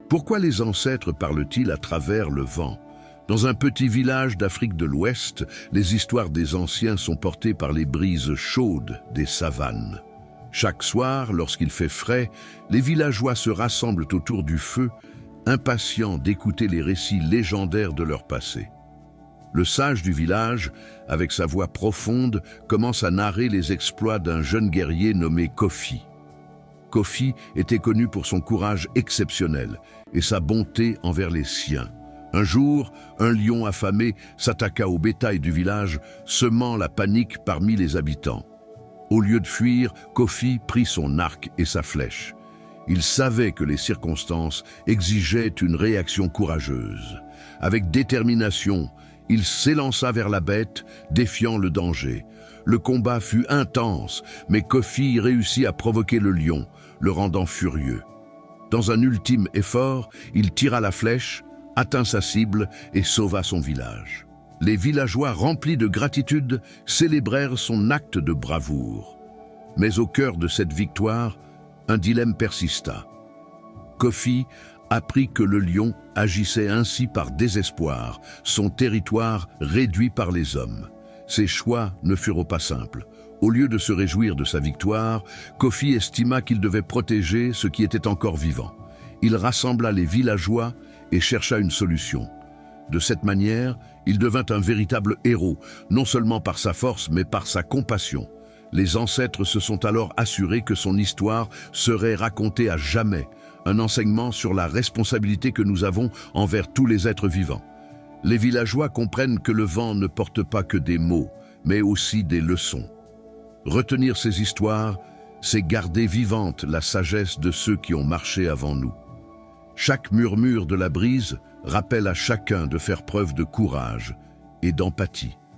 Pourquoi les ancêtres parlent-ils à travers le vent? Dans un petit village d'Afrique de l'Ouest, les histoires des anciens sont portées par les brises chaudes des savanes. Chaque soir, lorsqu'il fait frais, les villageois se rassemblent autour du feu, impatients d'écouter les récits légendaires de leur passé. Le sage du village, avec sa voix profonde, commence à narrer les exploits d'un jeune guerrier nommé Kofi. Kofi était connu pour son courage exceptionnel et sa bonté envers les siens. Un jour, un lion affamé s'attaqua au bétail du village, semant la panique parmi les habitants. Au lieu de fuir, Kofi prit son arc et sa flèche. Il savait que les circonstances exigeaient une réaction courageuse. Avec détermination, il s'élança vers la bête, défiant le danger. Le combat fut intense, mais Kofi réussit à provoquer le lion, le rendant furieux. Dans un ultime effort, il tira la flèche, atteint sa cible et sauva son village. Les villageois remplis de gratitude célébrèrent son acte de bravoure. Mais au cœur de cette victoire, un dilemme persista. Kofi apprit que le lion agissait ainsi par désespoir, son territoire réduit par les hommes. Ses choix ne furent pas simples. Au lieu de se réjouir de sa victoire, Kofi estima qu'il devait protéger ce qui était encore vivant. Il rassembla les villageois et chercha une solution. De cette manière, il devint un véritable héros, non seulement par sa force, mais par sa compassion. Les ancêtres se sont alors assurés que son histoire serait racontée à jamais, un enseignement sur la responsabilité que nous avons envers tous les êtres vivants. Les villageois comprennent que le vent ne porte pas que des mots, mais aussi des leçons. Retenir ces histoires, c'est garder vivante la sagesse de ceux qui ont marché avant nous. Chaque murmure de la brise rappelle à chacun de faire preuve de courage et d'empathie.